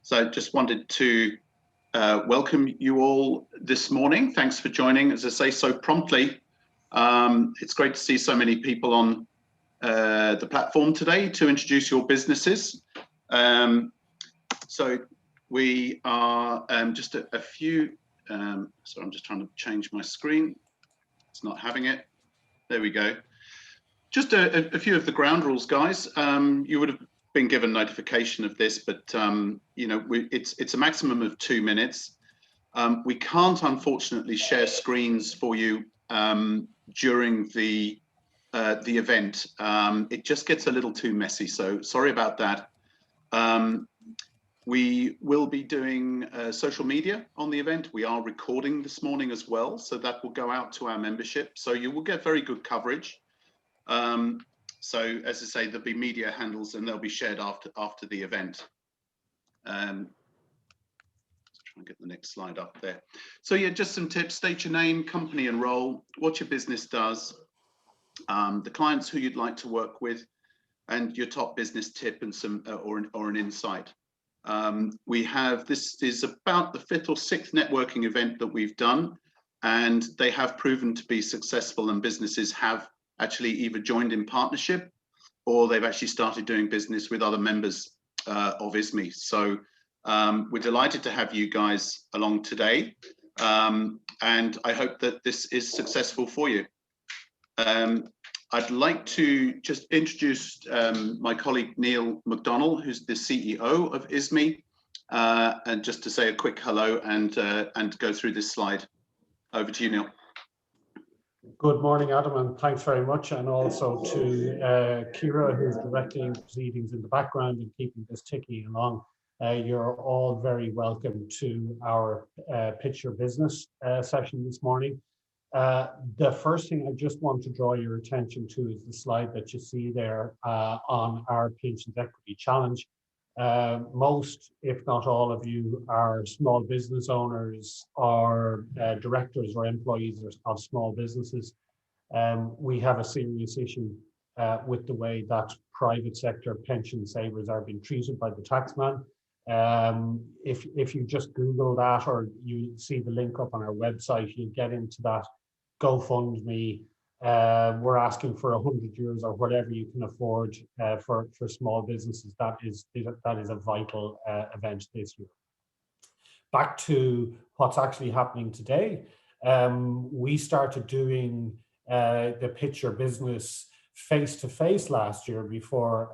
So just wanted to welcome you all this morning. Thanks for joining, as I say, so promptly. It's great to see so many people on the platform today to introduce your businesses. So we are just a few, sorry, I'm just trying to change my screen. It's not having it. There we go. Just a few of the ground rules, guys. You would have been given notification of this, but you know, it's a maximum of 2 minutes. We can't unfortunately share screens for you during the event. It just gets a little too messy, so sorry about that. We will be doing social media on the event. We are recording this morning as well, so that will go out to our membership. So you will get very good coverage. So as I say, there'll be media handles and they'll be shared after the event. Let's try and get the next slide up there. So yeah, just some tips: state your name, company and role, what your business does, the clients who you'd like to work with, and your top business tip and some or an insight. This is about the 5th or 6th networking event that we've done, and they have proven to be successful, and businesses have actually either joined in partnership or they've actually started doing business with other members of ISME. So we're delighted to have you guys along today, and I hope that this is successful for you. I'd like to just introduce my colleague Neil Mcdonnell, who's the CEO of ISME, and just to say a quick hello and go through this slide. Over to you, Neil. Good morning, Adam, and thanks very much, and also to Kira, who's directing proceedings in the background and keeping this ticking along. You're all very welcome to our Pitch Your Business session this morning. The first thing I just want to draw your attention to is the slide that you see there on our Pensions Equity Challenge. Most, if not all of you, are small business owners or directors or employees of small businesses. We have a serious issue with the way that private sector pension savers are being treated by the taxman. If you just Google that, or you see the link up on our website, you get into that GoFundMe. We're asking for €100 or whatever you can afford for small businesses. That is a vital event this year. Back to what's actually happening today. We started doing the Pitch Your Business face-to-face last year before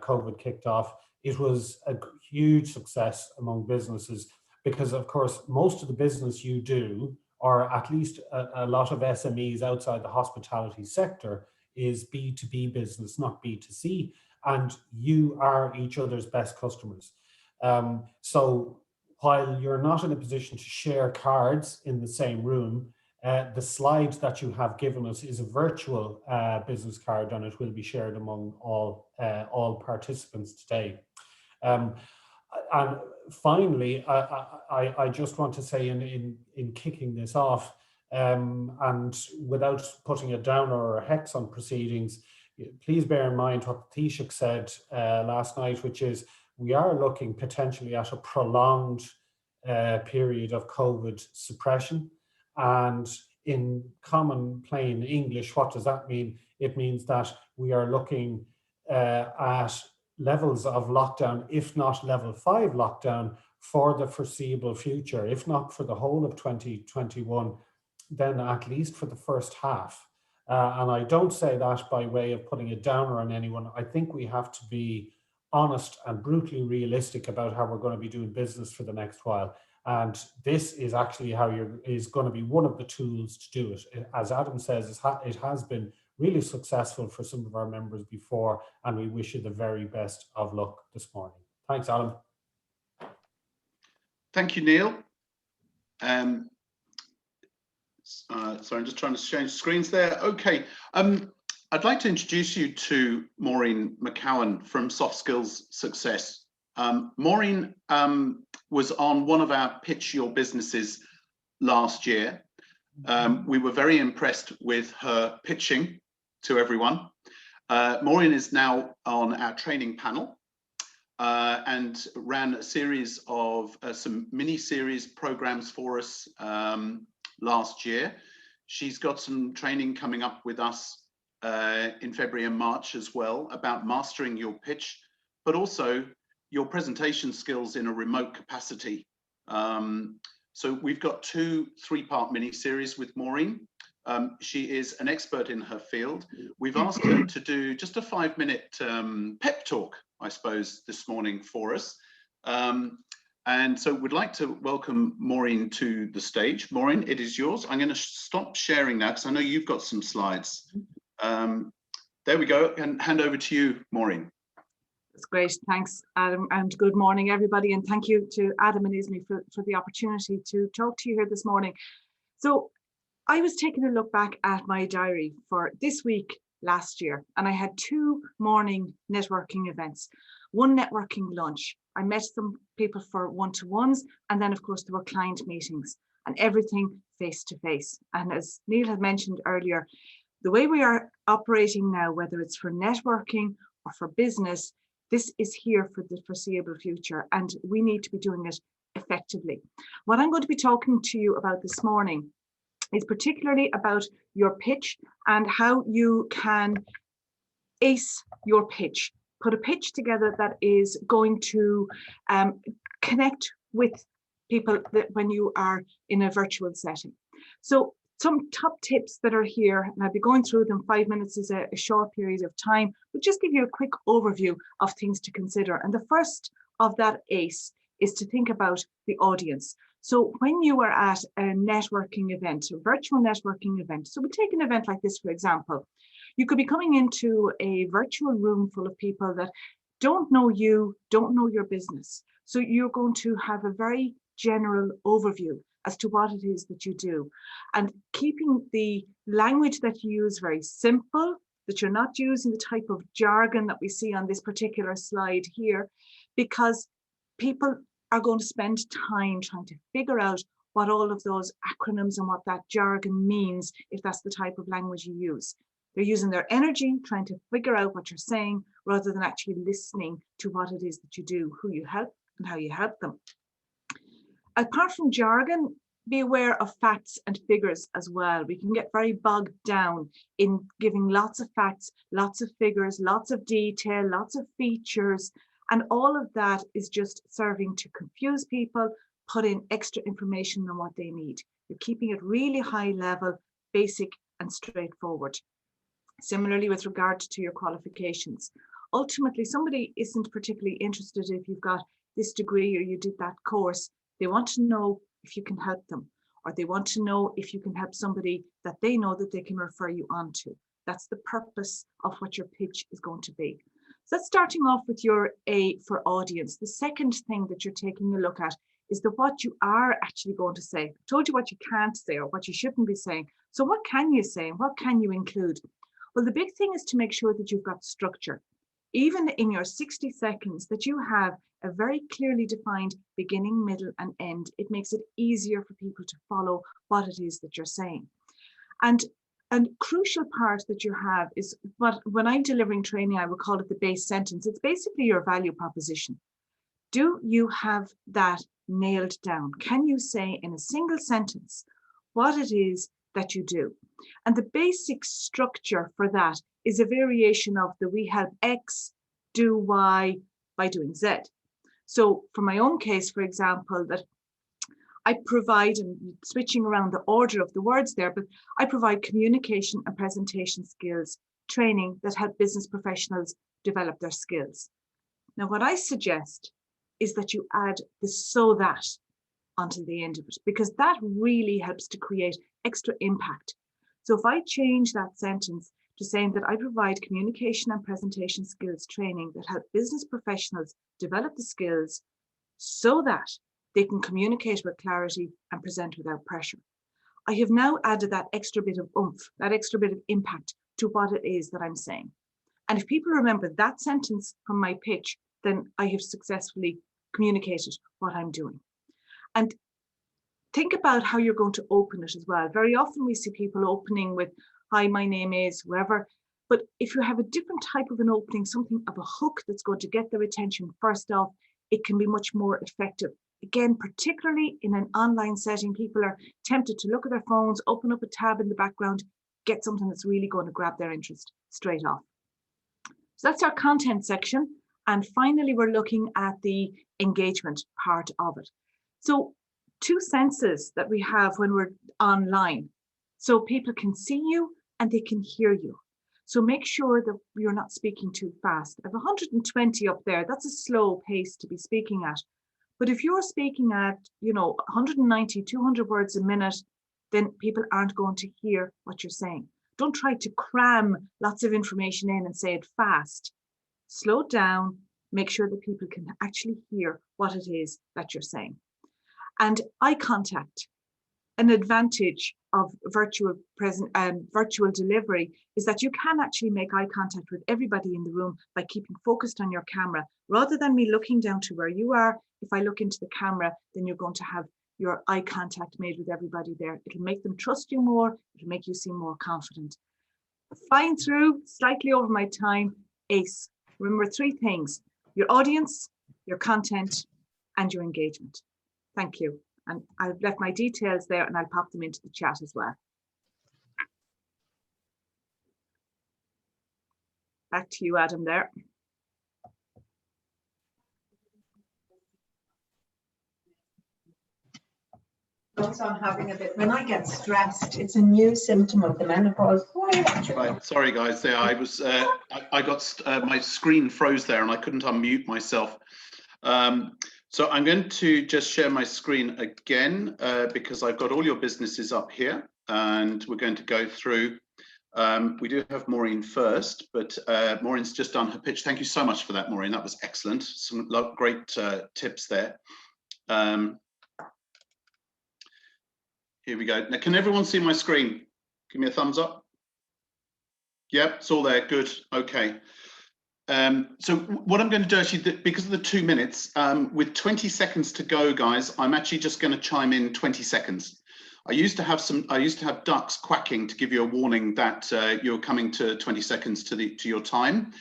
COVID kicked off. It was a huge success among businesses because, of course, most of the business you do, or at least a lot of SMEs outside the hospitality sector, is B2B business, not B2C, and you are each other's best customers. So while you're not in a position to share cards in the same room, the slide that you have given us is a virtual business card, and it will be shared among all participants today. And finally, I just want to say in kicking this off, and without putting a downer or a hex on proceedings, please bear in mind what the Taoiseach said last night, which is we are looking potentially at a prolonged period of COVID suppression. And in common plain English, what does that mean? It means that we are looking at levels of lockdown, if not level 5 lockdown, for the foreseeable future, if not for the whole of 2021, then at least for the first half. And I don't say that by way of putting a downer on anyone. I think we have to be honest and brutally realistic about how we're going to be doing business for the next while. And this is actually is going to be one of the tools to do it. As Adam says, it has been really successful for some of our members before, and we wish you the very best of luck this morning. Thanks, Adam. Thank you, Neil. Sorry, I'm just trying to change screens there. Okay, I'd like to introduce you to Maureen McCowan from Soft Skills Success. Maureen was on one of our Pitch Your Businesses last year. We were very impressed with her pitching to everyone. Maureen is now on our training panel. and ran a series of some mini-series programs for us last year. She's got some training coming up with us in February and March as well about mastering your pitch, but also your presentation skills in a remote capacity. So we've got 2 3-part mini-series with Maureen. She is an expert in her field. We've asked her to do just a 5-minute pep talk, I suppose, this morning for us. And so we'd like to welcome Maureen to the stage. Maureen, it is yours. I'm going to stop sharing now because I know you've got some slides. There we go, and hand over to you, Maureen. That's great. Thanks, Adam, and good morning, everybody. And thank you to Adam and Ismi for the opportunity to talk to you here this morning. So I was taking a look back at my diary for this week last year, and I had 2 morning networking events, 1 networking lunch. I met some people for one-to-ones, and then of course there were client meetings, and everything face-to-face. And as Neil had mentioned earlier, the way we are operating now, whether it's for networking or for business, this is here for the foreseeable future, and we need to be doing it effectively. What I'm going to be talking to you about this morning is particularly about your pitch and how you can ace your pitch. Put a pitch together that is going to connect with people when you are in a virtual setting. So some top tips that are here, and I'll be going through them. 5 minutes is a short period of time, but just give you a quick overview of things to consider. And the first of that ACE is to think about the audience. So when you are at a networking event, a virtual networking event, so we'll take an event like this, for example, you could be coming into a virtual room full of people that don't know you, don't know your business. So you're going to have a very general overview as to what it is that you do, and keeping the language that you use very simple, that you're not using the type of jargon that we see on this particular slide here, because people are going to spend time trying to figure out what all of those acronyms and what that jargon means if that's the type of language you use. They're using their energy trying to figure out what you're saying rather than actually listening to what it is that you do, who you help and how you help them. Apart from jargon, be aware of facts and figures as well. We can get very bogged down in giving lots of facts, lots of figures, lots of detail, lots of features, and all of that is just serving to confuse people, put in extra information on what they need. You're keeping it really high level, basic and straightforward. Similarly, with regard to your qualifications, ultimately somebody isn't particularly interested if you've got this degree or you did that course. They want to know if you can help them, or they want to know if you can help somebody that they know that they can refer you on to. That's the purpose of what your pitch is going to be. So that's starting off with your A for audience. The second thing that you're taking a look at is what you are actually going to say. I told you what you can't say or what you shouldn't be saying. So what can you say? What can you include? Well, the big thing is to make sure that you've got structure. Even in your 60 seconds, that you have a very clearly defined beginning, middle, and end. It makes it easier for people to follow what it is that you're saying. And a crucial part that you have is when I'm delivering training, I would call it the base sentence. It's basically your value proposition. Do you have that nailed down? Can you say in a single sentence what it is that you do? And the basic structure for that is a variation of the we help X do Y by doing Z. So for my own case, for example, that I provide, and switching around the order of the words there, but I provide communication and presentation skills training that help business professionals develop their skills. Now, what I suggest is that you add the so that onto the end of it, because that really helps to create extra impact. So if I change that sentence to saying that I provide communication and presentation skills training that help business professionals develop the skills so that they can communicate with clarity and present without pressure, I have now added that extra bit of oomph, that extra bit of impact to what it is that I'm saying. And if people remember that sentence from my pitch, then I have successfully communicated what I'm doing. And think about how you're going to open it as well. Very often we see people opening with, hi, my name is whoever. But if you have a different type of an opening, something of a hook that's going to get their attention first off, it can be much more effective. Again, particularly in an online setting, people are tempted to look at their phones, open up a tab in the background, get something that's really going to grab their interest straight off. So that's our content section. And finally, we're looking at the engagement part of it. So two senses that we have when we're online. So people can see you and they can hear you. So make sure that you're not speaking too fast. I have 120 up there. That's a slow pace to be speaking at. But if you're speaking at, 190, 200 words a minute, then people aren't going to hear what you're saying. Don't try to cram lots of information in and say it fast. Slow down, make sure that people can actually hear what it is that you're saying. And eye contact. An advantage of virtual delivery is that you can actually make eye contact with everybody in the room by keeping focused on your camera. Rather than me looking down to where you are, if I look into the camera, then you're going to have your eye contact made with everybody there. It'll make them trust you more. It'll make you seem more confident. Flying through, slightly over my time, ACE. Remember three things: your audience, your content, and your engagement. Thank you. And I've left my details there and I'll pop them into the chat as well. Back to you, Adam, there. I'm having a bit, when I get stressed, it's a new symptom of the menopause. Right, sorry guys, there I was. I got my screen froze there, and I couldn't unmute myself. So I'm going to just share my screen again because I've got all your businesses up here, and we're going to go through. We do have Maureen first, but Maureen's just done her pitch. Thank you so much for that, Maureen. That was excellent. Some great tips there. Here we go. Now, can everyone see my screen? Give me a thumbs up. Yep, it's all there. Good. Okay. So what I'm going to do actually, because of the 2 minutes, with 20 seconds to go, guys, I'm actually just going to chime in 20 seconds. I used to have ducks quacking to give you a warning that you're coming to 20 seconds to your time.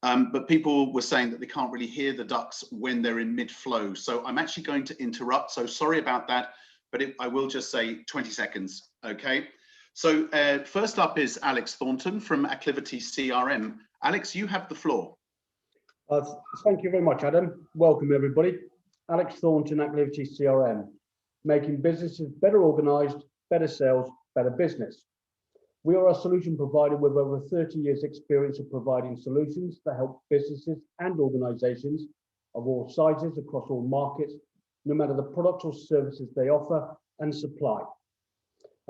But people were saying that they can't really hear the ducks when they're in mid-flow. So I'm actually going to interrupt. So sorry about that, but I will just say 20 seconds. Okay. So first up is Alex Thornton from Activity Crm. Alex, you have the floor. Thank you very much, Adam. Welcome, everybody. Alex Thornton, Activity CRM, making businesses better organized, better sales, better business. We are a solution provider with over 30 years experience of providing solutions that help businesses and organizations of all sizes across all markets, no matter the products or services they offer and supply.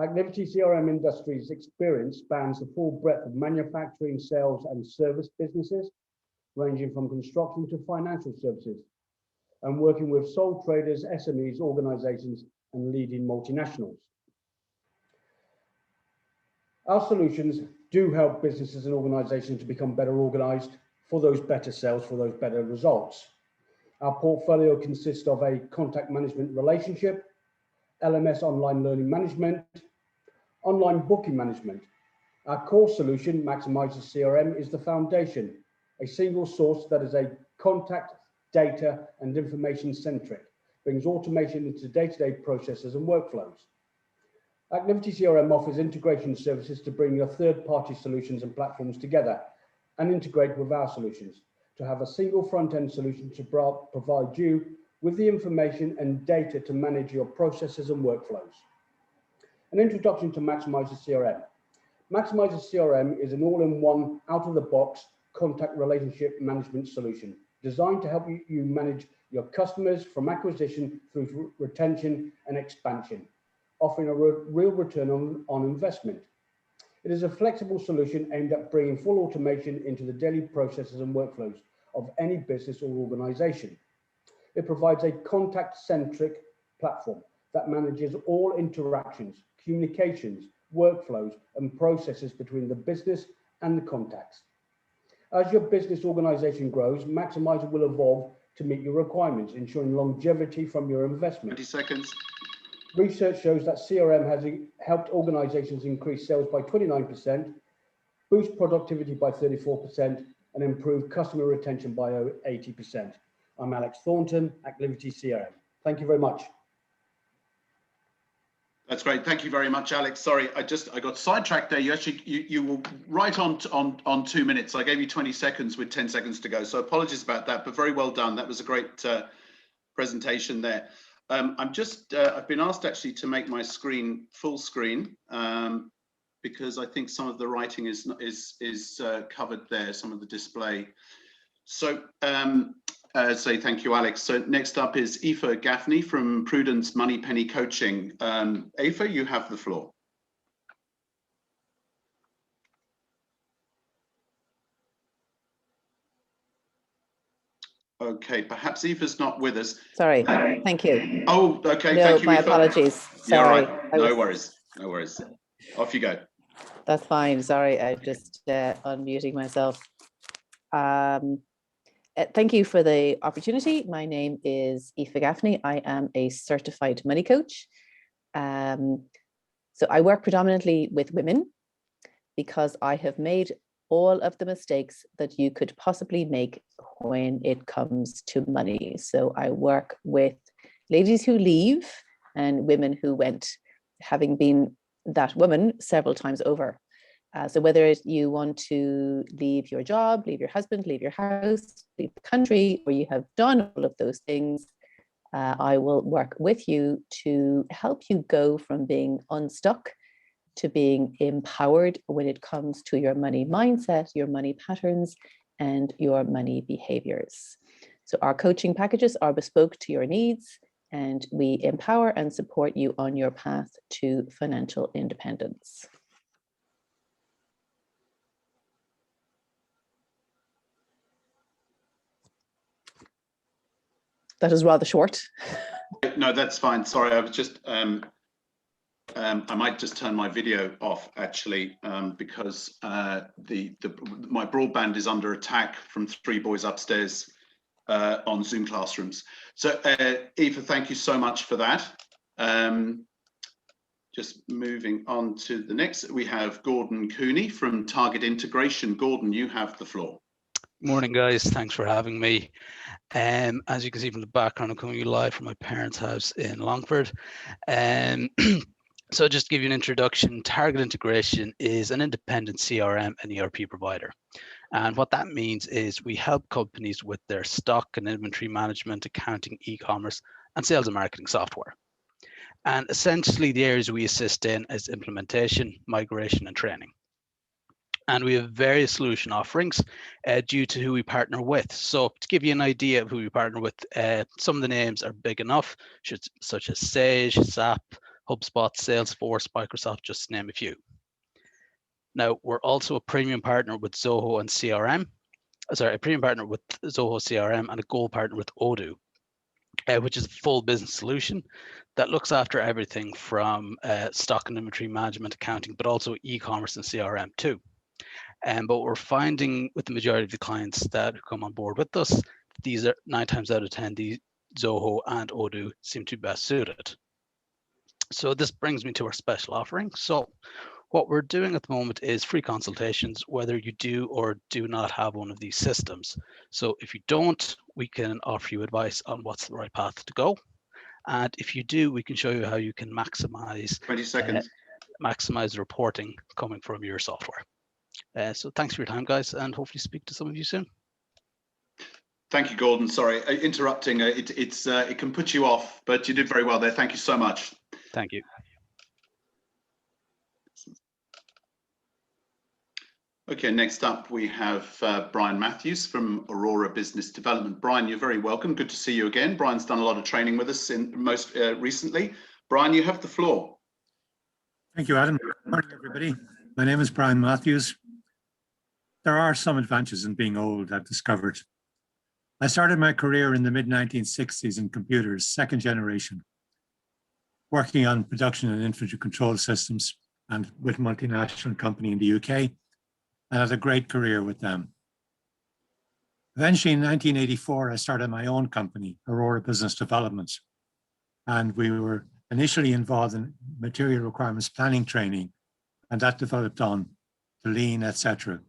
Activity CRM Industries' experience spans the full breadth of manufacturing, sales and service businesses, ranging from construction to financial services, and working with sole traders, SMEs, organizations and leading multinationals. Our solutions do help businesses and organizations to become better organized for those better sales, for those better results. Our portfolio consists of a contact management relationship, LMS online learning management, online booking management. Our core solution, Maximizer CRM, is the foundation, a single source that is a contact, data and information centric, brings automation into day-to-day processes and workflows. Activity CRM offers integration services to bring your third-party solutions and platforms together and integrate with our solutions to have a single front-end solution to provide you with the information and data to manage your processes and workflows. An introduction to Maximizer CRM. Maximizer CRM is an all-in-one, out-of-the-box contact relationship management solution designed to help you manage your customers from acquisition through retention and expansion, offering a real return on investment. It is a flexible solution aimed at bringing full automation into the daily processes and workflows of any business or organization. It provides a contact-centric platform that manages all interactions, communications, workflows, and processes between the business and the contacts. As your business organization grows, Maximizer will evolve to meet your requirements, ensuring longevity from your investment. 20 seconds. Research shows that CRM has helped organizations increase sales by 29%, boost productivity by 34%, and improve customer retention by 80%. I'm Alex Thornton, Activity CRM. Thank you very much. That's great. Thank you very much, Alex. Sorry, I got sidetracked there. You were right on 2 minutes. I gave you 20 seconds with 10 seconds to go. So apologies about that, but very well done. That was a great presentation there. I've been asked actually to make my screen full screen because I think some of the writing is covered there, some of the display. So say thank you, Alex. So next up is Aoife Gaffney from Prudence Moneypenny Coaching. Aoife, you have the floor. Okay, perhaps Aoife's not with us. Sorry, thank you. Oh, okay, no, thank you, my Aoife. apologies. Sorry. Yeah, right. No worries, no worries. Off you go. That's fine. Sorry, I just unmuting myself. Thank you for the opportunity. My name is Aoife Gaffney. I am a certified money coach. So I work predominantly with women because I have made all of the mistakes that you could possibly make when it comes to money. So I work with ladies who leave and women who went, having been that woman several times over. So whether you want to leave your job, leave your husband, leave your house, leave the country, or you have done all of those things, I will work with you to help you go from being unstuck to being empowered when it comes to your money mindset, your money patterns, and your money behaviors. So our coaching packages are bespoke to your needs, and we empower and support you on your path to financial independence. That is rather short. No, that's fine. Sorry, I was just, I might just turn my video off actually, because my broadband is under attack from 3 boys upstairs on Zoom classrooms. So Aoife, thank you so much for that. Just moving on to the next, we have Gordon Cooney from Target Integration. Gordon, you have the floor. Morning, guys. Thanks for having me. As you can see from the background, I'm coming live from my parents' house in Longford. So just to give you an introduction, Target Integration is an independent CRM and ERP provider. And what that means is we help companies with their stock and inventory management, accounting, e-commerce, and sales and marketing software. And essentially the areas we assist in is implementation, migration, and training. And we have various solution offerings due to who we partner with. So to give you an idea of who we partner with, some of the names are big enough, such as Sage, SAP, HubSpot, Salesforce, Microsoft, just to name a few. Now, we're also a premium partner with Zoho and CRM. Sorry, a premium partner with Zoho CRM and a gold partner with Odoo, which is a full business solution that looks after everything from stock and inventory management, accounting, but also e-commerce and CRM too. But we're finding with the majority of the clients that come on board with us, these are 9 times out of 10, the Zoho and Odoo seem to be best suited. So this brings me to our special offering. So what we're doing at the moment is free consultations, whether you do or do not have one of these systems. So if you don't, we can offer you advice on what's the right path to go. And if you do, we can show you how you can maximize 20 seconds. Maximize the reporting coming from your software. So thanks for your time, guys, and hopefully speak to some of you soon. Thank you, Gordon. Sorry, interrupting. It can put you off, but you did very well there. Thank you so much. Thank you. Okay, next up we have Brian Matthews from Aurora Business Development. Brian, you're very welcome. Good to see you again. Brian's done a lot of training with us most recently. Brian, you have the floor. Thank you, Adam. Good morning, everybody. My name is Brian Matthews. There are some advantages in being old, I've discovered. I started my career in the mid-1960s in computers, second generation, working on production and infantry control systems and with a multinational company in the UK, and had a great career with them. Eventually in 1984, I started my own company, Aurora Business Development, and we were initially involved in material requirements planning training, and that developed on to lean, etc.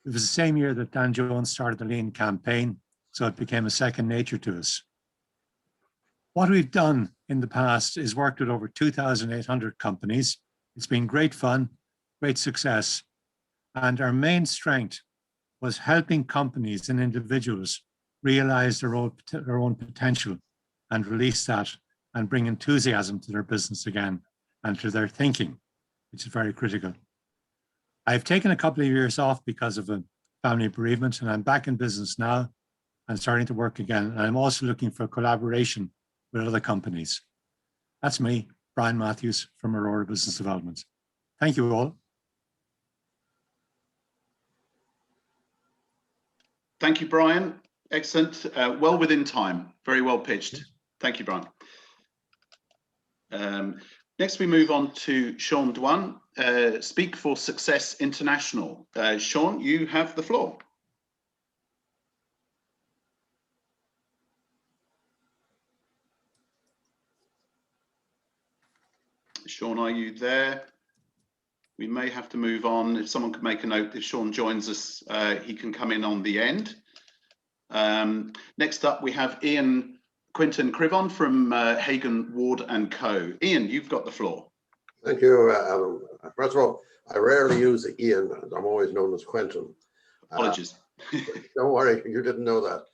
It was the same year that Dan Jones started the lean campaign, so it became a second nature to us. What we've done in the past is worked with over 2,800 companies. It's been great fun, great success, and our main strength was helping companies and individuals realize their own potential and release that and bring enthusiasm to their business again and to their thinking, which is very critical. I've taken a couple of years off because of a family bereavement, and I'm back in business now and starting to work again. And I'm also looking for collaboration with other companies. That's me, Brian Matthews from Aurora Business Development. Thank you all. Thank you, Brian. Excellent. Well within time. Very well pitched. Thank you, Brian. Next, we move on to Sean Dwan, Speak for Success International. Sean, you have the floor. Sean, are you there? We may have to move on. If someone could make a note, if Sean joins us, he can come in on the end. Next up, we have Quentin Crivon from Hagan Ward and Co. Ian, you've got the floor. Thank you, Adam. First of all, I rarely use the Ian. I'm always known as Quentin. Apologies. Don't worry, you didn't know that.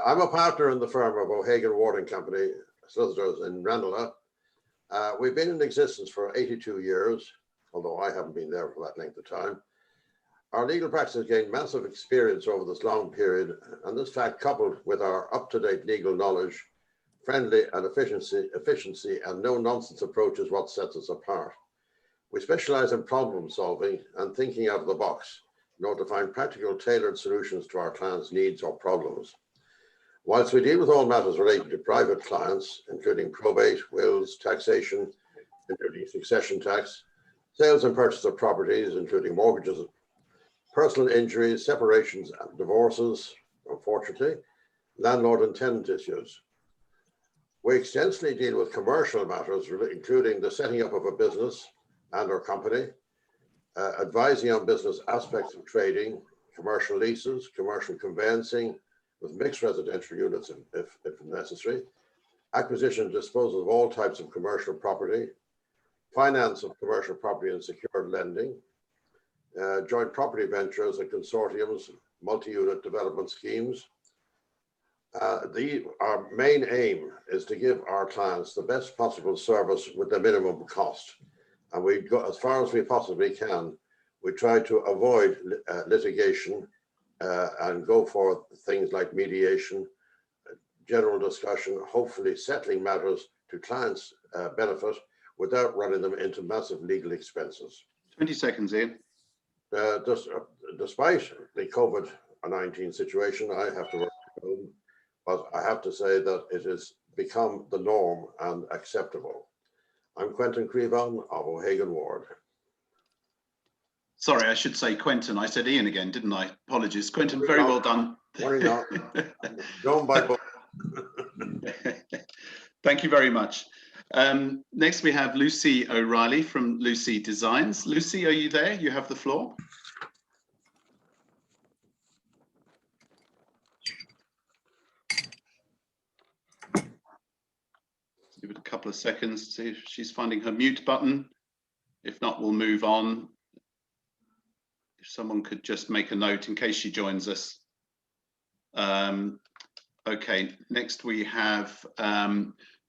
I'm a partner in the firm of O'Hagan Ward and Company, solicitors in Ranelagh. We've been in existence for 82 years, although I haven't been there for that length of time. Our legal practice has gained massive experience over this long period, and this fact, coupled with our up-to-date legal knowledge, friendly and efficiency and no-nonsense approach is what sets us apart. We specialize in problem solving and thinking out of the box in order to find practical, tailored solutions to our clients' needs or problems. Whilst we deal with all matters relating to private clients, including probate, wills, taxation, including succession tax, sales and purchase of properties, including mortgages, personal injuries, separations and divorces, unfortunately, landlord and tenant issues. We extensively deal with commercial matters, including the setting up of a business and or company, advising on business aspects of trading, commercial leases, commercial conveyancing with mixed residential units if necessary, acquisition and disposal of all types of commercial property, finance of commercial property and secured lending, joint property ventures and consortiums, multi-unit development schemes. Our main aim is to give our clients the best possible service with the minimum cost. And we go as far as we possibly can. We try to avoid litigation and go for things like mediation, general discussion, hopefully settling matters to clients' benefit without running them into massive legal expenses. 20 seconds, Ian. Despite the COVID-19 situation, I have to work at home, but I have to say that it has become the norm and acceptable. I'm Quentin Crivon of O'Hagan Ward. Sorry, I should say Quentin. I said Ian again, didn't I? Apologies. Quentin, very well done. Worry not. Don't buy books. Thank you very much. Next, we have Lucy O'Reilly from Lucy Designs. Lucy, are you there? You have the floor. Give it a couple of seconds to see if she's finding her mute button. If not, we'll move on. If someone could just make a note in case she joins us. Okay, next we have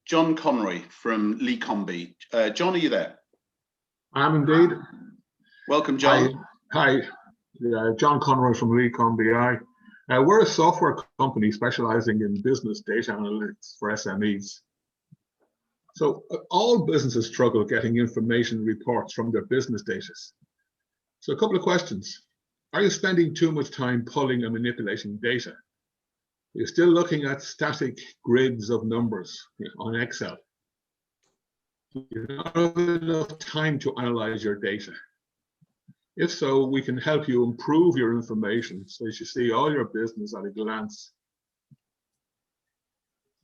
John Conroy from Lee Comby. John, are you there? I am indeed. Welcome, John. Hi. John Conroy from Lee Comby. We're a software company specializing in business data analytics for SMEs. So all businesses struggle getting information reports from their business data. So a couple of questions. Are you spending too much time pulling and manipulating data? You're still looking at static grids of numbers on Excel. You don't have enough time to analyze your data. If so, we can help you improve your information so that you see all your business at a glance.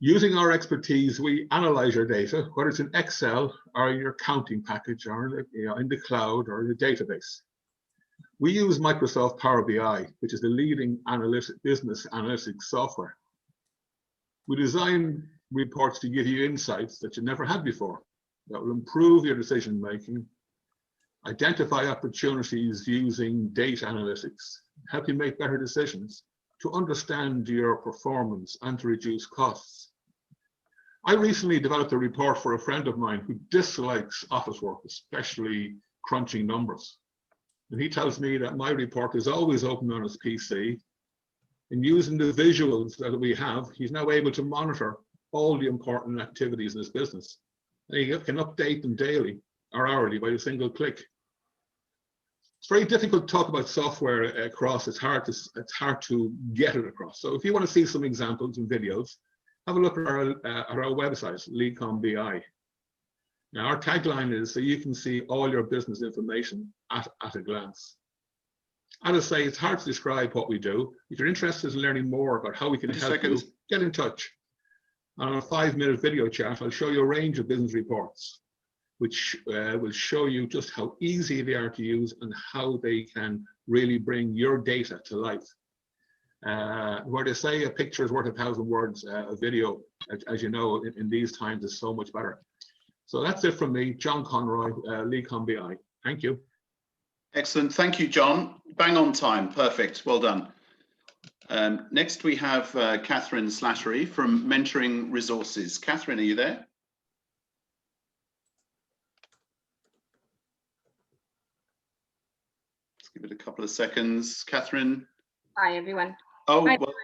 Using our expertise, we analyze your data, whether it's in Excel or in your accounting package or in the cloud or in the database. We use Microsoft Power BI, which is the leading business analytics software. We design reports to give you insights that you never had before, that will improve your decision making, identify opportunities using data analytics, help you make better decisions, to understand your performance and to reduce costs. I recently developed a report for a friend of mine who dislikes office work, especially crunching numbers. And he tells me that my report is always open on his PC. And using the visuals that we have, he's now able to monitor all the important activities in his business. And he can update them daily or hourly by a single click. It's very difficult to talk about software across. It's hard to get it across. So if you want to see some examples and videos, have a look at our website, LeadCom BI. Now, our tagline is so you can see all your business information at a glance. As I say, it's hard to describe what we do. If you're interested in learning more about how we can help you, get in touch. On a 5-minute video chat, I'll show you a range of business reports, which will show you just how easy they are to use and how they can really bring your data to life. Where they say a picture is worth 1,000 words, a video, as you know, in these times is so much better. So that's it from me, John Conroy, LeadCom BI. Thank you. Excellent. Thank you, John. Bang on time. Perfect. Well done. Next, we have Catherine Slattery from Mentoring Resources. Catherine, are you there? Let's give it a couple of seconds. Catherine. Hi, everyone. Oh, well,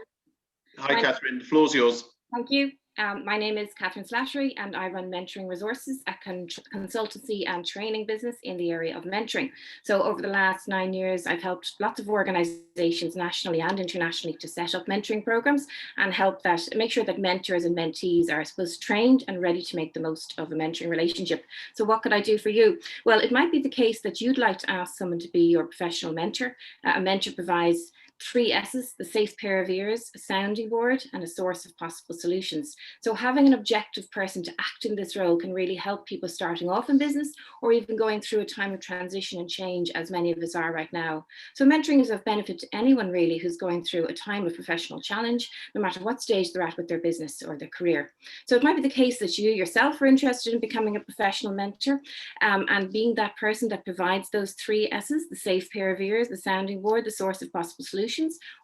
hi, Catherine. The floor's yours. Thank you. My name is Catherine Slattery, and I run Mentoring Resources, a consultancy and training business in the area of mentoring. So over the last 9 years, I've helped lots of organizations nationally and internationally to set up mentoring programs and make sure that mentors and mentees are, I suppose, trained and ready to make the most of a mentoring relationship. So what could I do for you? Well, it might be the case that you'd like to ask someone to be your professional mentor. A mentor provides 3 S's, the safe pair of ears, a sounding board, and a source of possible solutions. So having an objective person to act in this role can really help people starting off in business or even going through a time of transition and change, as many of us are right now. So mentoring is of benefit to anyone really who's going through a time of professional challenge, no matter what stage they're at with their business or their career. So it might be the case that you yourself are interested in becoming a professional mentor and being that person that provides those 3 S's, the safe pair of ears, the sounding board, the source of possible solutions.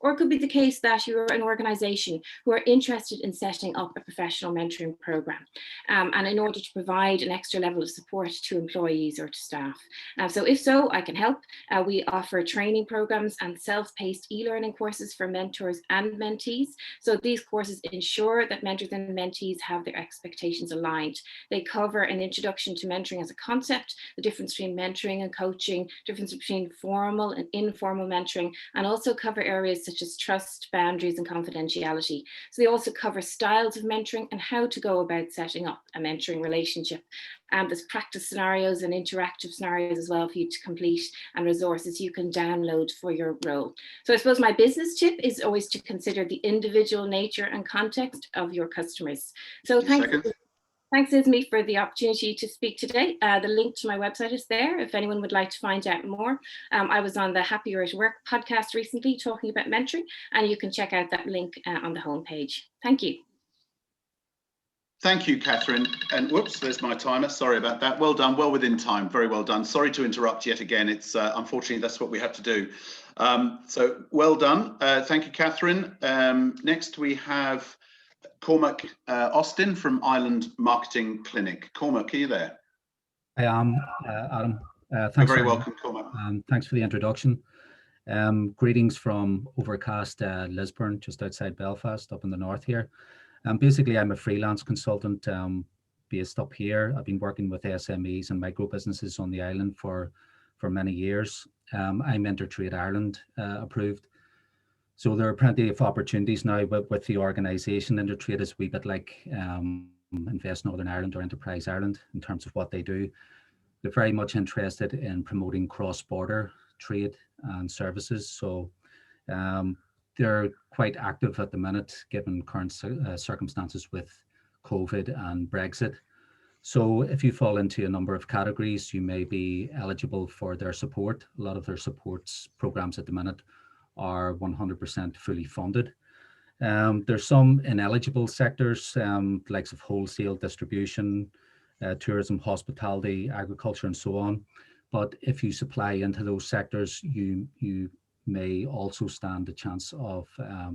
Or it could be the case that you're an organization who are interested in setting up a professional mentoring program and in order to provide an extra level of support to employees or to staff. So if so, I can help. We offer training programs and self-paced e-learning courses for mentors and mentees. So these courses ensure that mentors and mentees have their expectations aligned. They cover an introduction to mentoring as a concept, the difference between mentoring and coaching, difference between formal and informal mentoring, and also cover areas such as trust, boundaries, and confidentiality. So they also cover styles of mentoring and how to go about setting up a mentoring relationship. There's practice scenarios and interactive scenarios as well for you to complete, and resources you can download for your role. So I suppose my business tip is always to consider the individual nature and context of your customers. So thanks, Ismi, for the opportunity to speak today. The link to my website is there if anyone would like to find out more. I was on the Happier at Work podcast recently talking about mentoring, and you can check out that link on the homepage. Thank you. Thank you, Catherine. And whoops, there's my timer. Sorry about that. Well done. Well within time. Very well done. Sorry to interrupt yet again. It's unfortunately, that's what we have to do. So well done. Thank you, Catherine. Next, we have Cormac Austin from Ireland Marketing Clinic. Cormac, are you there? I am, Adam. Thanks. Very welcome, Cormac. Thanks for the introduction. Greetings from overcast Lisburn, just outside Belfast, up in the north here. Basically, I'm a freelance consultant based up here. I've been working with SMEs and micro businesses on the island for many years. I'm Intertrade Ireland approved. So there are plenty of opportunities now with the organisation. Intertrade is a wee bit like Invest Northern Ireland or Enterprise Ireland in terms of what they do. They're very much interested in promoting cross-border trade and services. So they're quite active at the minute, given current circumstances with COVID and Brexit. So if you fall into a number of categories, you may be eligible for their support. A lot of their supports programs at the minute are 100% fully funded. There's some ineligible sectors, likes of wholesale distribution, tourism, hospitality, agriculture, and so on. But if you supply into those sectors, you may also stand a chance of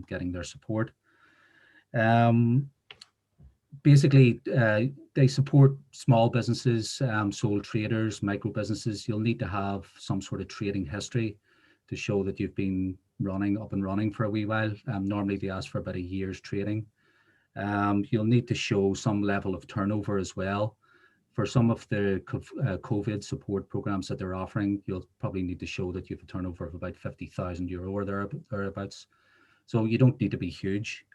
getting their support. Basically, they support small businesses, sole traders, micro businesses. You'll need to have some sort of trading history to show that you've been up and running for a wee while. Normally they ask for about a year's trading. You'll need to show some level of turnover as well. For some of the COVID support programs that they're offering, you'll probably need to show that you have a turnover of about €50,000 or thereabouts. So you don't need to be huge.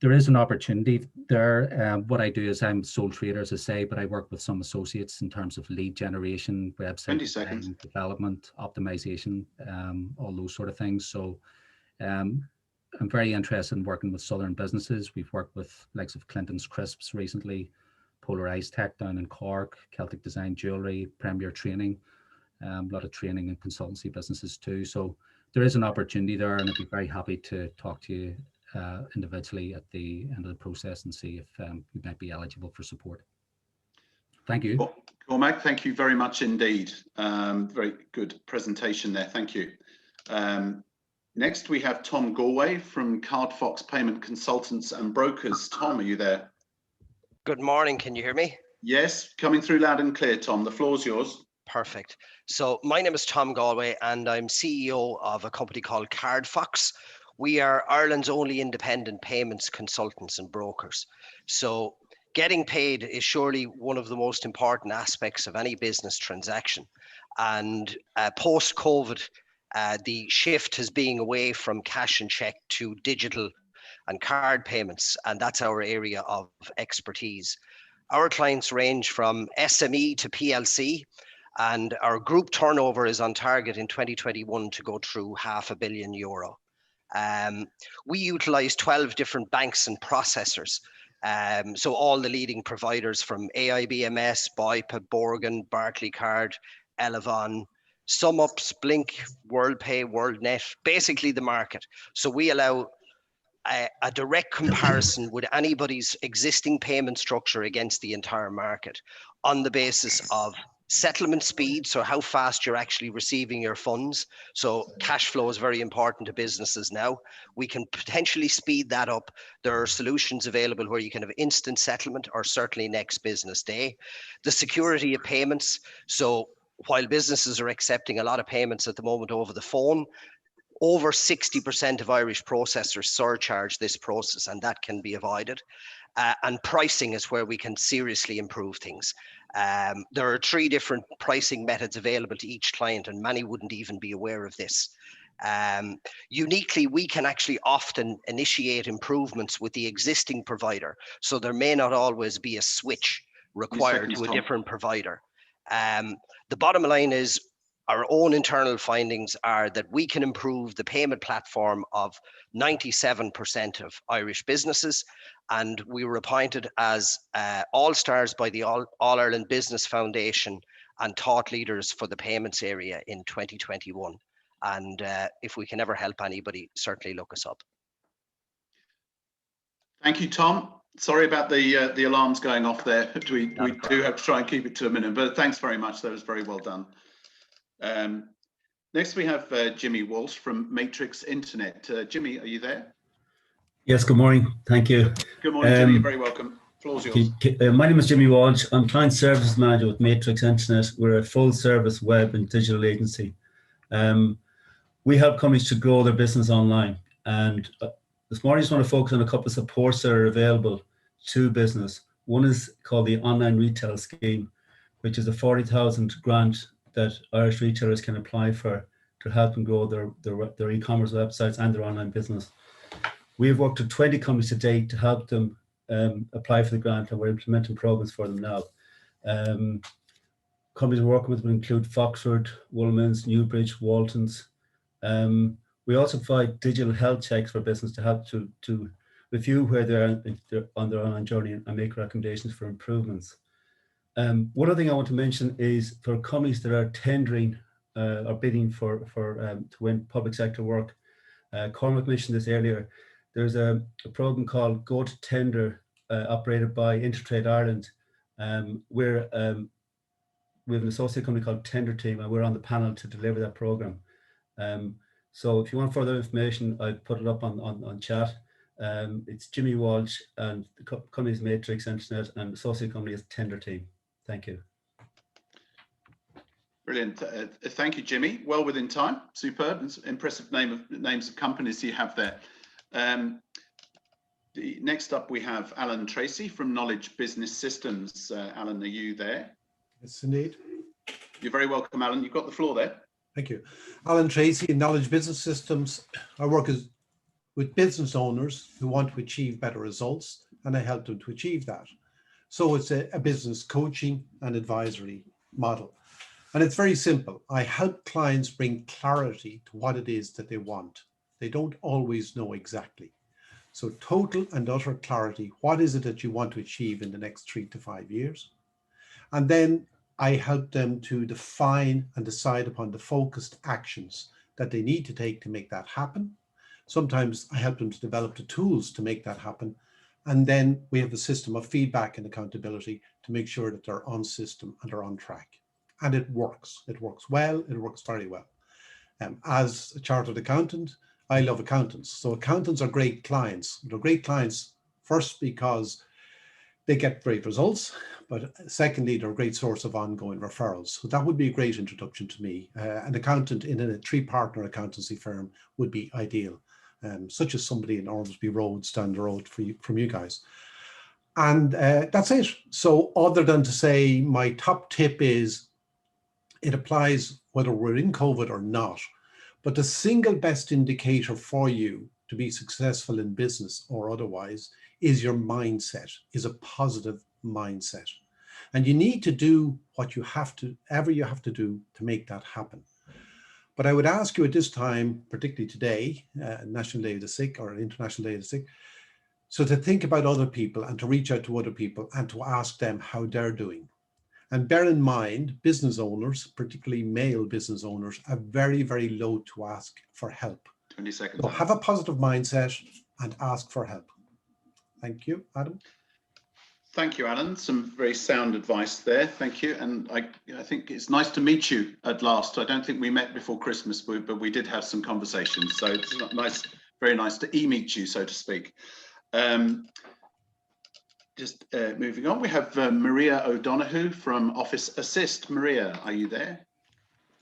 There is an opportunity there. What I do is I'm a sole trader, as I say, but I work with some associates in terms of lead generation, website design, development, optimization, all those sort of things. So I'm very interested in working with Southern businesses. We've worked with likes of Clinton's Crisps recently, Polar Ice Tech down in Cork, Celtic Design Jewelry, Premier Training, a lot of training and consultancy businesses too. So there is an opportunity there, and I'd be very happy to talk to you individually at the end of the process and see if you might be eligible for support. Thank you. Cormac, thank you very much indeed. Very good presentation there. Thank you. Next, we have Tom Galway from CardFox Payment Consultants and Brokers. Tom, are you there? Good morning. Can you hear me? Yes, coming through loud and clear, Tom. The floor's yours. Perfect. So my name is Tom Galway and I'm CEO of a company called CardFox. We are Ireland's only independent payments consultants and brokers. So getting paid is surely one of the most important aspects of any business transaction. And post-COVID, the shift has been away from cash and check to digital and card payments, and that's our area of expertise. Our clients range from SME to PLC, and our group turnover is on target in 2021 to go through €500 million. We utilize 12 different banks and processors. So all the leading providers from AIBMS, BIPA, Borgen, Barclaycard, Elevon, SumUps, Blink, WorldPay, WorldNet, basically the market. So we allow a direct comparison with anybody's existing payment structure against the entire market on the basis of settlement speed, so how fast you're actually receiving your funds. So cash flow is very important to businesses now. We can potentially speed that up. There are solutions available where you can have instant settlement or certainly next business day. The security of payments. So while businesses are accepting a lot of payments at the moment over the phone, over 60% of Irish processors surcharge this process, and that can be avoided. And pricing is where we can seriously improve things. There are 3 different pricing methods available to each client, and many wouldn't even be aware of this. Uniquely, we can actually often initiate improvements with the existing provider, so there may not always be a switch required to a different provider. The bottom line is, our own internal findings are that we can improve the payment platform of 97% of Irish businesses, and we were appointed as All-Stars by the All Ireland Business Foundation and thought leaders for the payments area in 2021. And if we can ever help anybody, certainly look us up. Thank you, Tom. Sorry about the alarms going off there. We do have to try and keep it to a minute, but thanks very much. That was very well done. Next, we have Jimmy Walsh from Matrix Internet. Jimmy, are you there? Yes, good morning. Thank you. Good morning, Jimmy. You're very welcome. Floor's yours. My name is Jimmy Walsh. I'm Client Services Manager with Matrix Internet. We're a full-service web and digital agency. We help companies to grow their business online. And this morning, I just want to focus on a couple of supports that are available to business. One is called the Online Retail Scheme, which is a 40,000 grant that Irish retailers can apply for to help them grow their e-commerce websites and their online business. We've worked with 20 companies to date to help them apply for the grant, and we're implementing programs for them now. Companies we're working with will include Foxford, Woolmans, Newbridge, Waltons. We also provide digital health checks for business to help to review where they're on their online journey and make recommendations for improvements. One other thing I want to mention is for companies that are tendering or bidding to win public sector work. Cormac mentioned this earlier. There's a program called Go to Tender operated by Intertrade Ireland. We have an associate company called Tender Team, and we're on the panel to deliver that program. So if you want further information, I've put it up on chat. It's Jimmy Walsh, and the company is Matrix Internet, and associate company is Tender Team. Thank you. Brilliant. Thank you, Jimmy. Well within time. Superb. Impressive names of companies you have there. Next up, we have Alan Tracy from Knowledge Business Systems. Alan, are you there? Yes, indeed. You're very welcome, Alan. You've got the floor there. Thank you. Alan Tracy, Knowledge Business Systems. I work with business owners who want to achieve better results, and I help them to achieve that. So it's a business coaching and advisory model. And it's very simple. I help clients bring clarity to what it is that they want. They don't always know exactly. So total and utter clarity. What is it that you want to achieve in the next 3 to 5 years? And then I help them to define and decide upon the focused actions that they need to take to make that happen. Sometimes I help them to develop the tools to make that happen. And then we have a system of feedback and accountability to make sure that they're on system and are on track. And it works. It works well. It works very well. As a chartered accountant, I love accountants. So accountants are great clients. They're great clients first because they get great results, but secondly, they're a great source of ongoing referrals. So that would be a great introduction to me. An accountant in a 3-partner accountancy firm would be ideal, such as somebody in Ormsby Road down the road from you guys. And that's it. So other than to say my top tip is it applies whether we're in COVID or not, but the single best indicator for you to be successful in business or otherwise is your mindset, is a positive mindset. And you need to do what you have to do to make that happen. But I would ask you at this time, particularly today, National Day of the Sick or International Day of the Sick, so to think about other people and to reach out to other people and to ask them how they're doing. And bear in mind, business owners, particularly male business owners, are very, very low to ask for help. 20 seconds. So have a positive mindset and ask for help. Thank you, Adam. Thank you, Alan. Some very sound advice there. Thank you. And I think it's nice to meet you at last. I don't think we met before Christmas, but we did have some conversations. So it's nice, very nice to e-meet you, so to speak. Just moving on, we have Maria O'Donoghue from Office Assist. Maria, are you there?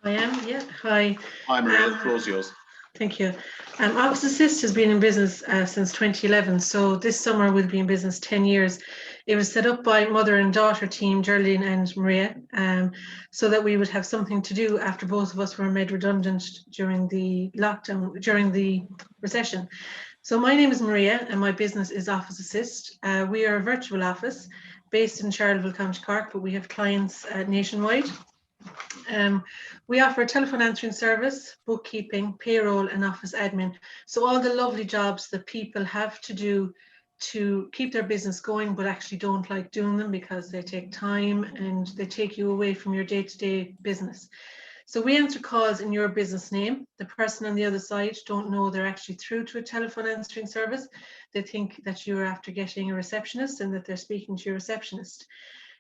I am, yeah. Hi. Hi, Maria. The floor's yours. Thank you. Office Assist has been in business since 2011, so this summer we'll be in business 10 years. It was set up by mother and daughter team, Geraldine and Maria, so that we would have something to do after both of us were made redundant during the lockdown, during the recession. So my name is Maria and my business is Office Assist. We are a virtual office based in Charleville, County Cork, but we have clients nationwide. We offer a telephone answering service, bookkeeping, payroll and office admin. So all the lovely jobs that people have to do to keep their business going, but actually don't like doing them because they take time and they take you away from your day-to-day business. So we answer calls in your business name. The person on the other side don't know they're actually through to a telephone answering service. They think that you're after getting a receptionist and that they're speaking to your receptionist.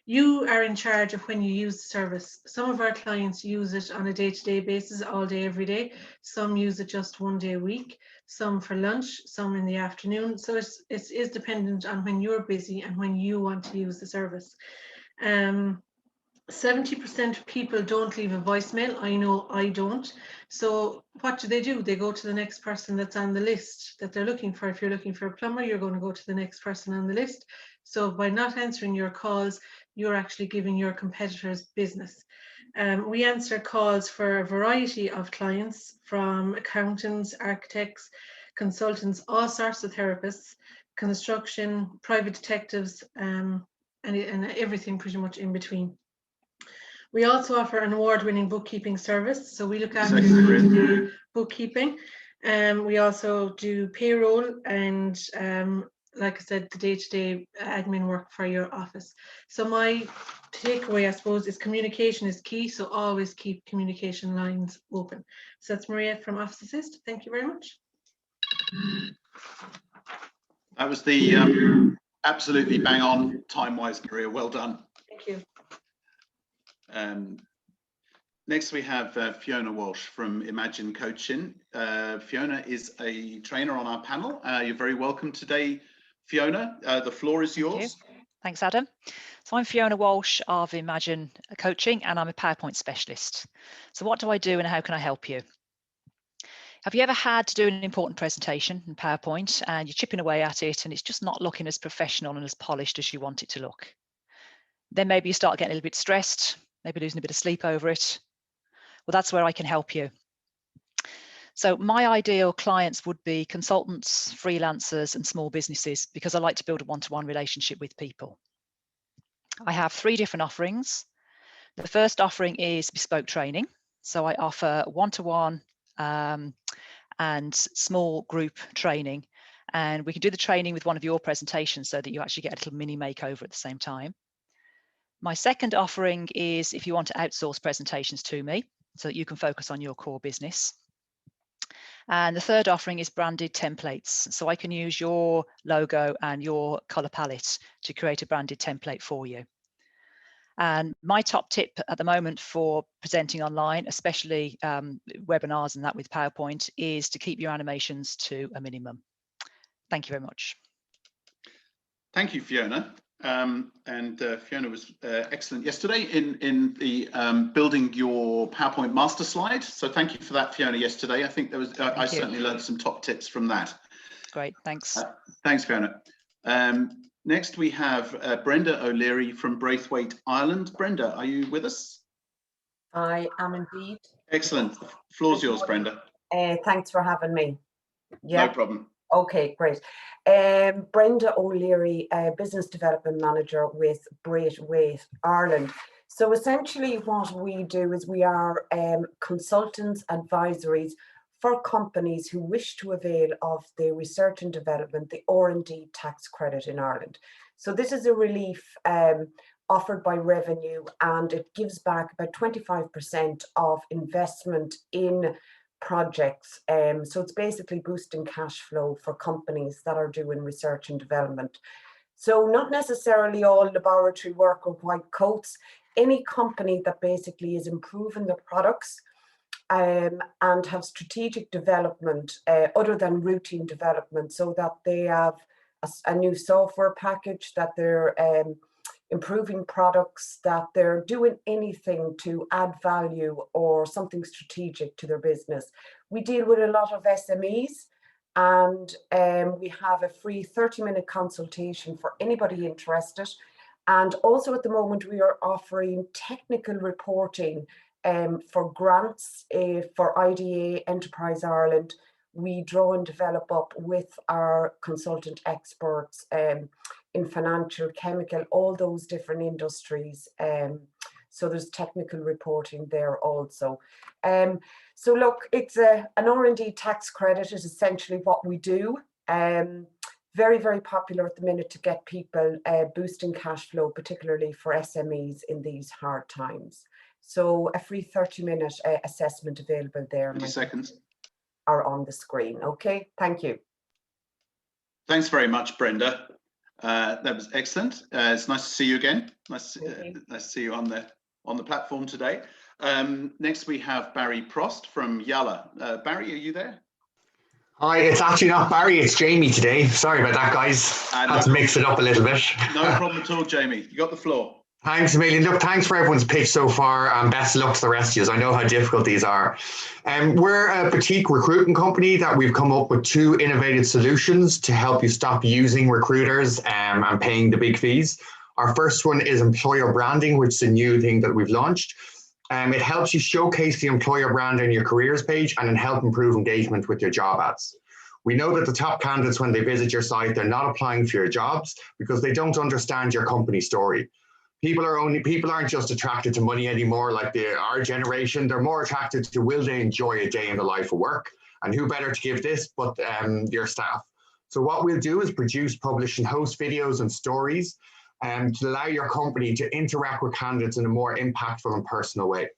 You are in charge of when you use the service. Some of our clients use it on a day-to-day basis, all day, every day. Some use it just 1 day a week, some for lunch, some in the afternoon. So it is dependent on when you're busy and when you want to use the service. 70% of people don't leave a voicemail. I know I don't. So what do? They go to the next person that's on the list that they're looking for. If you're looking for a plumber, you're going to go to the next person on the list. So by not answering your calls, you're actually giving your competitors business. We answer calls for a variety of clients, from accountants, architects, consultants, all sorts of therapists, construction, private detectives, and everything pretty much in between. We also offer an award-winning bookkeeping service. So we look after the bookkeeping. We also do payroll and like I said, the day-to-day admin work for your office. So my takeaway, I suppose, is communication is key. So always keep communication lines open. So that's Maria from Office Assist. Thank you very much. That was the absolutely bang on time-wise, Maria. Well done. Thank you. Next, we have Fiona Walsh from Imagine Coaching. Fiona is a trainer on our panel. You're very welcome today, Fiona. The floor is yours. Thanks, Adam. So I'm Fiona Walsh of Imagine Coaching, and I'm a PowerPoint specialist. So what do I do and how can I help you? Have you ever had to do an important presentation in PowerPoint and you're chipping away at it and it's just not looking as professional and as polished as you want it to look? Then maybe you start getting a little bit stressed, maybe losing a bit of sleep over it. Well, that's where I can help you. So my ideal clients would be consultants, freelancers, and small businesses, because I like to build a one-to-one relationship with people. I have 3 different offerings. The first offering is bespoke training. So I offer one-to-one and small group training. And we can do the training with one of your presentations so that you actually get a little mini makeover at the same time. My second offering is if you want to outsource presentations to me so that you can focus on your core business. And the third offering is branded templates. So I can use your logo and your color palette to create a branded template for you. And my top tip at the moment for presenting online, especially webinars and that with PowerPoint, is to keep your animations to a minimum. Thank you very much. Thank you, Fiona. Fiona was excellent yesterday in the building your PowerPoint master slide. So thank you for that, Fiona, yesterday. I think there was I certainly learned some top tips from that. Great, thanks. Thanks, Fiona. Next, we have Brenda O'Leary from Braithwaite, Ireland. Brenda, are you with us? I am indeed. Excellent. The floor's yours, Brenda. Thanks for having me. Yeah. No problem. Okay, great. Brenda O'Leary, Business Development Manager with Braithwaite, Ireland. So essentially what we do is we are consultants, advisories for companies who wish to avail of the research and development, the R&D tax credit in Ireland. So this is a relief offered by revenue, and it gives back about 25% of investment in projects. So it's basically boosting cash flow for companies that are doing research and development. So not necessarily all laboratory work or white coats, any company that basically is improving their products and have strategic development other than routine development, so that they have a new software package, that they're improving products, that they're doing anything to add value or something strategic to their business. We deal with a lot of SMEs, and we have a free 30-minute consultation for anybody interested. And also at the moment we are offering technical reporting for grants for IDA, Enterprise Ireland. We draw and develop up with our consultant experts in financial, chemical, all those different industries. So there's technical reporting there also. So look, it's an R&D tax credit is essentially what we do. Very, very popular at the minute to get people boosting cash flow, particularly for SMEs in these hard times. So a free 30-minute assessment available there. 30 seconds. Are on the screen. Okay, thank you. Thanks very much, Brenda. That was excellent. It's nice to see you again. Nice to see you on the platform today. Next, we have Barry Prost from Yalla. Barry, are you there? Hi, it's actually not Barry, it's Jamie today. Sorry about that, guys. Had to mix it up a little bit. No problem at all, Jamie. You got the floor. Thanks a million. Look, thanks for everyone's pitch so far, and best of luck to the rest of you. I know how difficult these are. We're a boutique recruitment company that we've come up with 2 innovative solutions to help you stop using recruiters and paying the big fees. Our first one is employer branding, which is a new thing that we've launched. It helps you showcase the employer brand on your careers page and help improve engagement with your job ads. We know that the top candidates, when they visit your site, they're not applying for your jobs because they don't understand your company story. People aren't just attracted to money anymore like our generation. They're more attracted to, will they enjoy a day in the life of work? And who better to give this but your staff? So what we'll do is produce, publish and host videos and stories to allow your company to interact with candidates in a more impactful and personal way.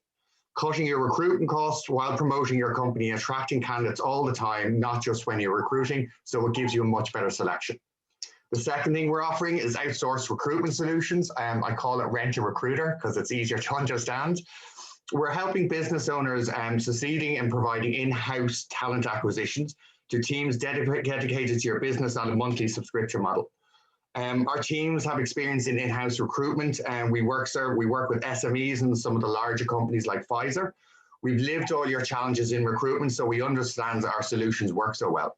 Cutting your recruitment costs while promoting your company, attracting candidates all the time, not just when you're recruiting. So it gives you a much better selection. The second thing we're offering is outsourced recruitment solutions. I call it Rent a Recruiter because it's easier to understand. We're helping business owners succeeding in providing in-house talent acquisitions to teams dedicated to your business on a monthly subscription model. Our teams have experience in in-house recruitment, and we work with SMEs and some of the larger companies like Pfizer. We've lived all your challenges in recruitment, so we understand that our solutions work so well.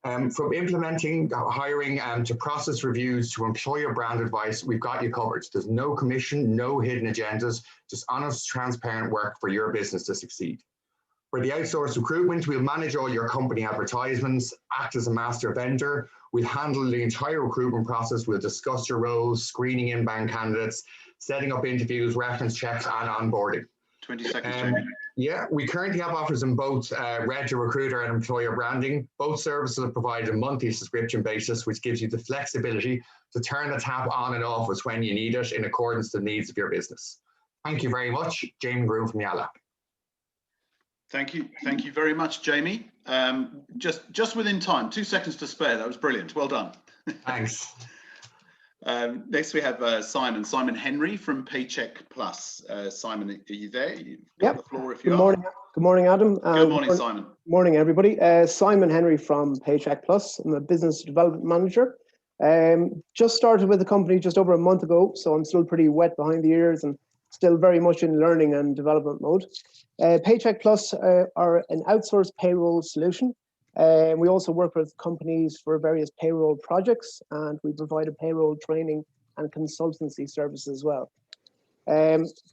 From implementing, hiring, to process reviews, to employer brand advice, we've got you covered. There's no commission, no hidden agendas, just honest, transparent work for your business to succeed. For the outsourced recruitment, we'll manage all your company advertisements, act as a master vendor. We'll handle the entire recruitment process. We'll discuss your roles, screening inbound candidates, setting up interviews, reference checks, and onboarding. 20 seconds, Jamie. Yeah, we currently have offers in both Rent a Recruiter and employer branding. Both services are provided a monthly subscription basis, which gives you the flexibility to turn the tap on and off as when you need it in accordance to the needs of your business. Thank you very much. Jamie Groom from Yala. Thank you very much, Jamie. Just within time, 2 seconds to spare. That was brilliant. Well done. Thanks. Next we have Simon Henry from Paycheck Plus. Simon, are you there? You've got the floor if you are. Good morning, Adam. Good morning, Simon. Morning, everybody. Simon Henry from Paycheck Plus. I'm a business development manager. Just started with the company just over a month ago, so I'm still pretty wet behind the ears and still very much in learning and development mode. Paycheck Plus are an outsourced payroll solution. We also work with companies for various payroll projects, and we provide a payroll training and consultancy service as well.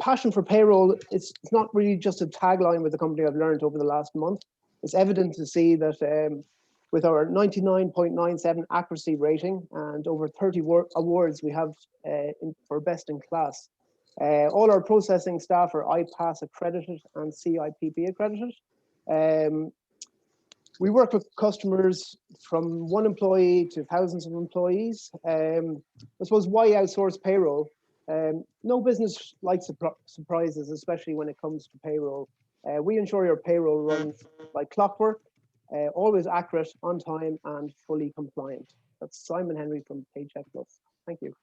Passion for payroll, it's not really just a tagline with the company I've learned over the last month. It's evident to see that with our 99.97 accuracy rating and over 30 awards we have for best in class. All our processing staff are IPASS accredited and CIPP accredited. We work with customers from 1 employee to thousands of employees. I suppose why outsource payroll? No business likes surprises, especially when it comes to payroll. We ensure your payroll runs like clockwork, always accurate, on time, and fully compliant. That's Simon Henry from Paycheck Plus. Thank you.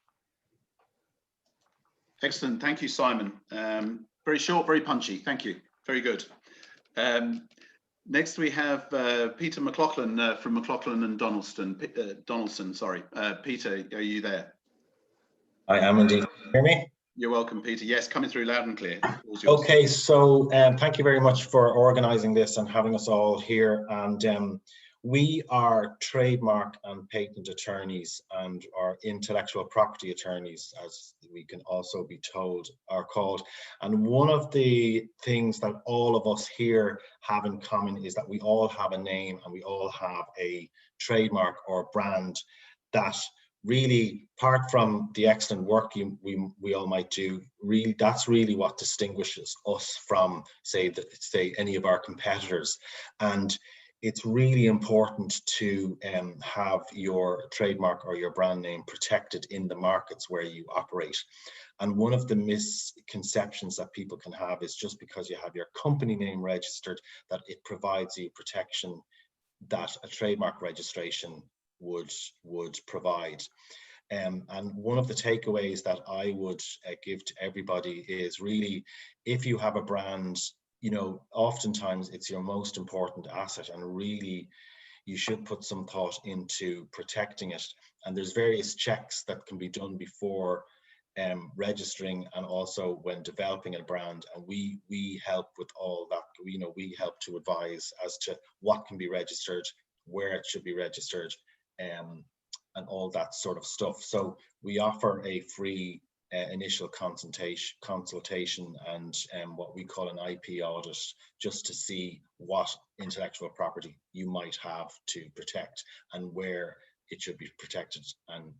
Excellent. Thank you, Simon. Very short, very punchy. Thank you. Very good. Next, we have Peter Mclaughlin from Mclaughlin and Donaldson. Sorry. Peter, are you there? I am indeed. Can you hear me? You're welcome, Peter. Yes, coming through loud and clear. Okay, so thank you very much for organising this and having us all here. And we are trademark and patent attorneys and are intellectual property attorneys, as we can also be told are called. And one of the things that all of us here have in common is that we all have a name and we all have a trademark or brand that really, apart from the excellent work we all might do, really that's really what distinguishes us from say any of our competitors. And it's really important to have your trademark or your brand name protected in the markets where you operate. And one of the misconceptions that people can have is just because you have your company name registered that it provides you protection that a trademark registration would provide. And one of the takeaways that I would give to everybody is really, if you have a brand, you know, oftentimes it's your most important asset, and really you should put some thought into protecting it. And there's various checks that can be done before registering and also when developing a brand, and we help with all that. You know, we help to advise as to what can be registered, where it should be registered, and all that sort of stuff. So we offer a free initial consultation and what we call an IP audit, just to see what intellectual property you might have to protect and where it should be protected and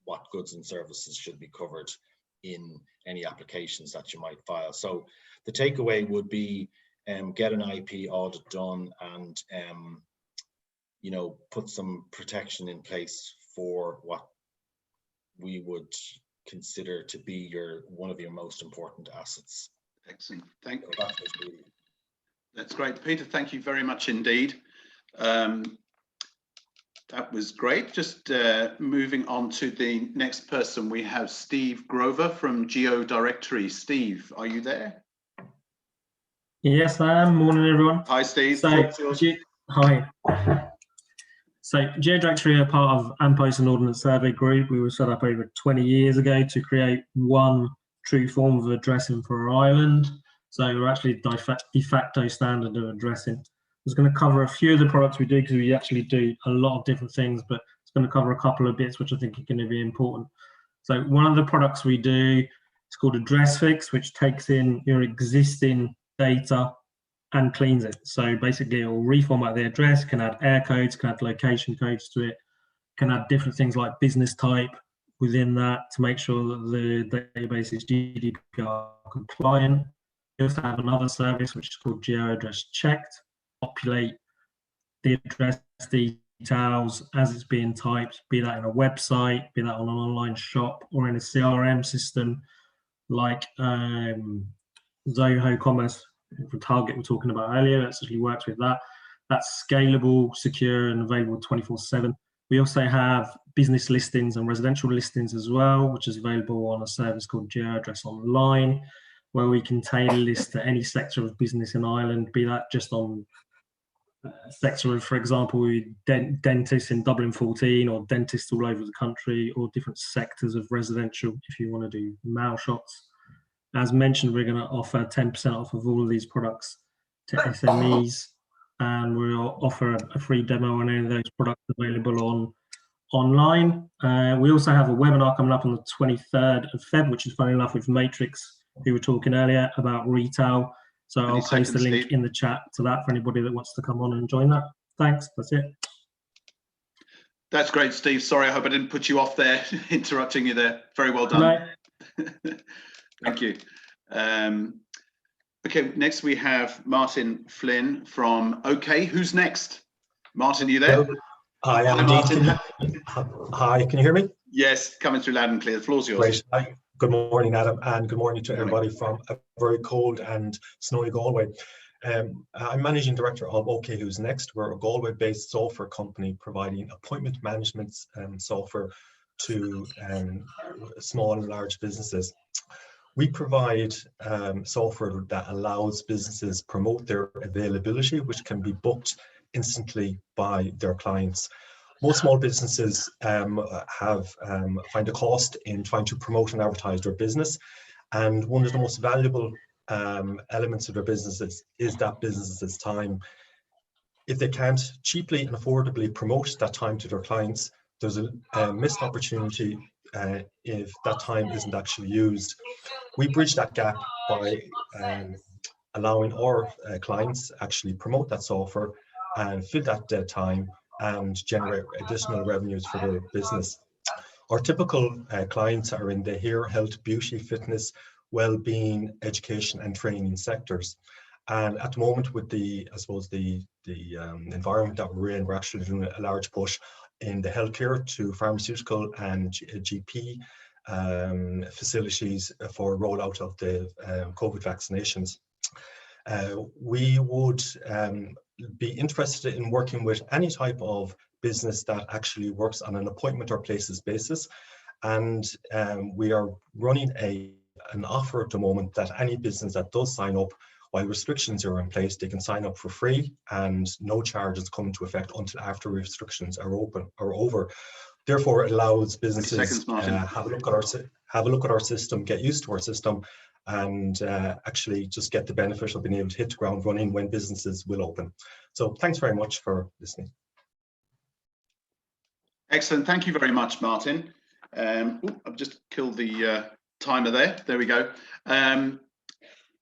what goods and services should be covered in any applications that you might file. So the takeaway would be get an IP audit done and you know, put some protection in place for what we would consider to be one of your most important assets. Excellent. Thank you. So that's great, Peter. Thank you very much indeed. That was great. Just moving on to the next person, we have Steve Grover from Geo Directory. Steve, are you there? Yes, I am. Morning, everyone. Hi, Steve. So, hi. So, Geo Directory are part of AMPOS and Ordnance Survey Group. We were set up over 20 years ago to create one true form of addressing for our island. So, we're actually de facto standard of addressing. I was going to cover a few of the products we do because we actually do a lot of different things, but it's going to cover a couple of bits which I think are going to be important. So, one of the products we do is called Address Fix, which takes in your existing data and cleans it. So basically it will reformat the address, can add air codes, can add location codes to it, can add different things like business type within that to make sure that the database is GDPR compliant. We also have another service which is called Geo Address Checked, populate the address details as it's being typed, be that in a website, be that on an online shop or in a CRM system like Zoho Commerce for Target we're talking about earlier. That actually works with that. That's scalable, secure, and available 24/7. We also have business listings and residential listings as well, which is available on a service called Geo Address Online, where we can tailor list to any sector of business in Ireland, be that just on sector of, for example, dentists in Dublin 14 or dentists all over the country, or different sectors of residential if you want to do mail shots. As mentioned, we're going to offer 10% off of all of these products to SMEs, and we'll offer a free demo on any of those products available online. We also have a webinar coming up on the 23rd of Feb, which is funny enough with Matrix, who were talking earlier about retail. So I'll post the link in the chat to that for anybody that wants to come on and join that. Thanks, that's it. That's great, Steve. Sorry, I hope I didn't put you off there, interrupting you there. Very well done. No. Thank you. Okay, next we have Martin Flynn from OK. Who's next? Martin, are you there? Hi, Hi, Martin. Hi, can you hear me? Yes, coming through loud and clear. The floor's yours. Great. Hi. Good morning, Adam, and good morning to everybody from a very cold and snowy Galway. I'm Managing Director of OK Who's Next. We're a Galway-based software company providing appointment management software to small and large businesses. We provide software that allows businesses promote their availability, which can be booked instantly by their clients. Most small businesses find a cost in trying to promote and advertise their business, and one of the most valuable elements of their businesses is that business's time. If they can't cheaply and affordably promote that time to their clients, there's a missed opportunity if that time isn't actually used. We bridge that gap by allowing our clients actually promote that software and fill that dead time and generate additional revenues for their business. Our typical clients are in the hair, health, beauty, fitness, well-being, education and training sectors. And at the moment with the, I suppose, the environment that we're in, we're actually doing a large push in the healthcare to pharmaceutical and GP facilities for rollout of the COVID vaccinations. We would be interested in working with any type of business that actually works on an appointment or places basis. And we are running an offer at the moment that any business that does sign up, while restrictions are in place, they can sign up for free and no charges come into effect until after restrictions are over. Therefore, it allows businesses have a look at our system, get used to our system, and actually just get the benefit of being able to hit the ground running when businesses will open. So thanks very much for listening. Excellent. Thank you very much, Martin. I've just killed the timer there. There we go.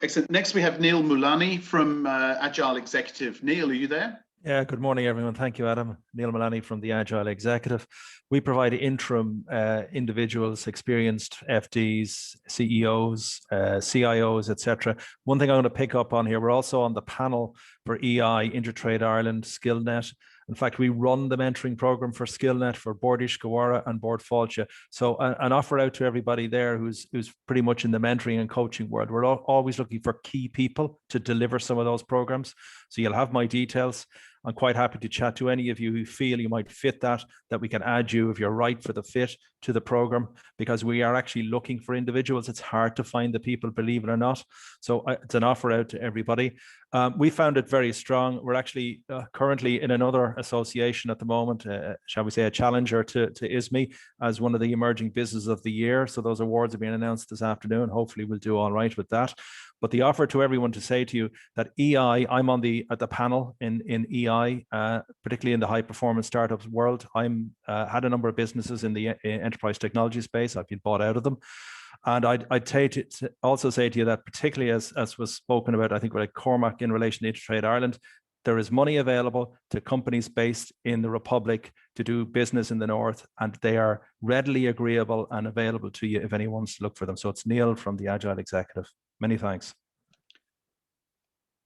Excellent. Next, we have Neil Mulani from Agile Executive. Neil, are you there? Yeah, good morning, everyone. Thank you, Adam. Neil Mulani from the Agile Executive. We provide interim individuals, experienced FDs, CEOs, CIOs, etc. One thing I'm going to pick up on here, we're also on the panel for EI, Intertrade Ireland, SkillNet, In fact, we run the mentoring program for SkillNet, for Bordish, Gawara and Bord Fáilte. So an offer out to everybody there who's pretty much in the mentoring and coaching world. We're always looking for key people to deliver some of those programs. So you'll have my details. I'm quite happy to chat to any of you who feel you might fit that we can add you, if you're right for the fit, to the program, because we are actually looking for individuals. It's hard to find the people, believe it or not. So it's an offer out to everybody. We found it very strong. We're actually currently in another association at the moment, shall we say a challenger to ISME as one of the emerging businesses of the year. So those awards are being announced this afternoon. Hopefully we'll do all right with that. But the offer to everyone to say to you that EI, I'm on at the panel in EI, particularly in the high performance startups world. I'm had a number of businesses in the enterprise technology space. I've been bought out of them. And I'd also say to you that particularly as was spoken about, I think with Cormac in relation to Intertrade Ireland, there is money available to companies based in the Republic to do business in the North, and they are readily agreeable and available to you if anyone wants to look for them. So it's Neil from the Agile Executive. Many thanks.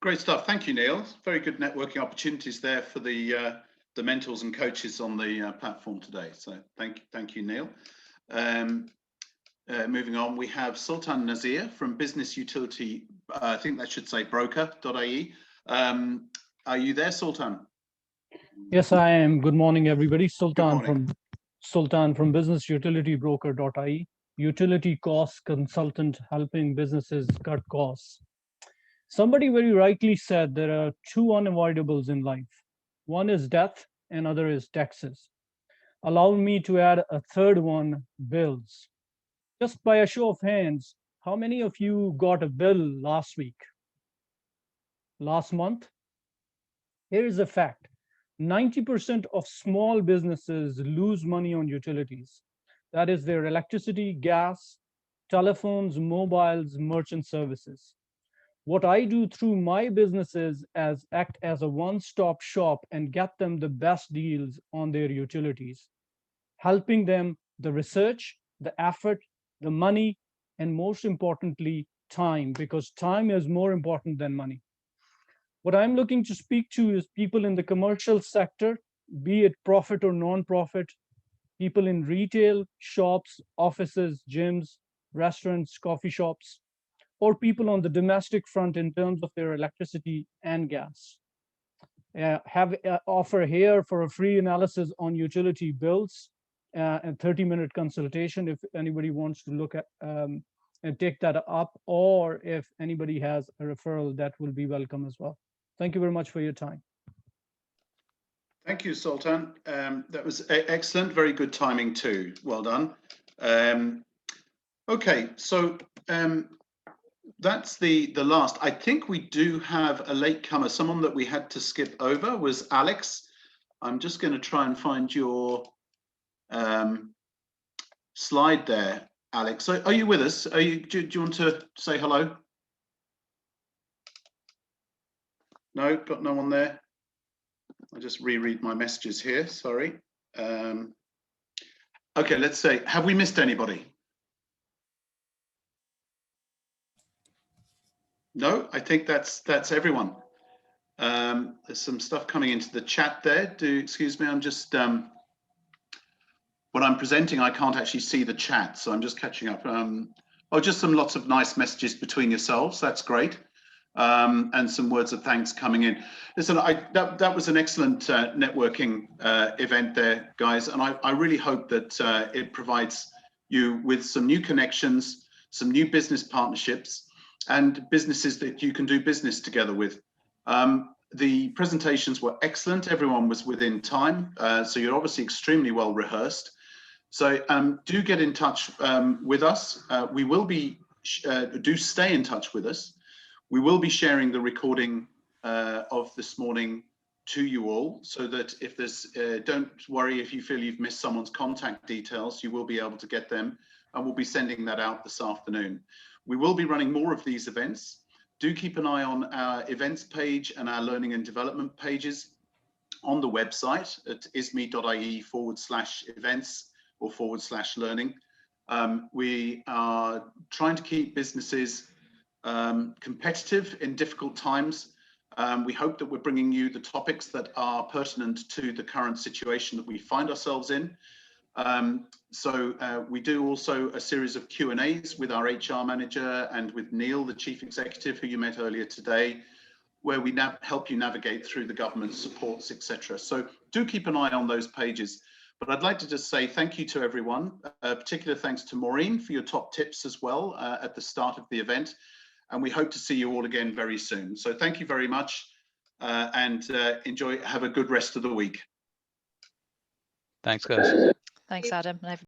Great stuff. Thank you, Neil. Very good networking opportunities there for the mentors and coaches on the platform today. So thank you, Neil. Moving on, we have Sultan Nazir from Business Utility, I think that should say broker.ie. Are you there, Sultan? Yes, I am. Good morning, everybody. Sultan from Business Utility Broker.ie, utility cost consultant helping businesses cut costs. Somebody very rightly said there are two unavoidables in life. One is death and other is taxes. Allow me to add a third one, bills. Just by a show of hands, how many of you got a bill last week? Last month? Here is a fact. 90% of small businesses lose money on utilities. That is their electricity, gas, telephones, mobiles, merchant services. What I do through my businesses is act as a one-stop shop and get them the best deals on their utilities, helping them the research, the effort, the money, and most importantly, time, because time is more important than money. What I'm looking to speak to is people in the commercial sector, be it profit or non-profit, people in retail, shops, offices, gyms, restaurants, coffee shops, or people on the domestic front in terms of their electricity and gas. Have an offer here for a free analysis on utility bills, a 30-minute consultation if anybody wants to look at and take that up, or if anybody has a referral, that will be welcome as well. Thank you very much for your time. Thank you, Sultan. That was excellent. Very good timing too. Well done. Okay, so that's the last. I think we do have a latecomer. Someone that we had to skip over was Alex. I'm just going to try and find your slide there, Alex. So are you with us? Do you want to say hello? No, got no one there. I'll just reread my messages here, sorry. Okay, let's say, have we missed anybody? No, I think that's everyone. There's some stuff coming into the chat there. Excuse me, I'm just, when I'm presenting, I can't actually see the chat, so I'm just catching up. Oh, just lots of nice messages between yourselves, that's great. And some words of thanks coming in. Listen, that was an excellent networking event there, guys, and I really hope that it provides you with some new connections, some new business partnerships, and businesses that you can do business together with. The presentations were excellent. Everyone was within time, so you're obviously extremely well rehearsed. So do get in touch with us. We will be, do stay in touch with us. We will be sharing the recording of this morning to you all, so that if there's, don't worry if you feel you've missed someone's contact details, you will be able to get them, and we'll be sending that out this afternoon. We will be running more of these events. Do keep an eye on our events page and our learning and development pages on the website at isme.ie/events or /learning. We are trying to keep businesses competitive in difficult times. We hope that we're bringing you the topics that are pertinent to the current situation that we find ourselves in. We do also a series of Q&As with our HR manager and with Neil, the chief executive, who you met earlier today, where we help you navigate through the government supports, etc. So do keep an eye on those pages. But I'd like to just say thank you to everyone. Particular thanks to Maureen for your top tips as well at the start of the event. And we hope to see you all again very soon. So thank you very much and enjoy, have a good rest of the week. Thanks, guys. Thanks, Adam.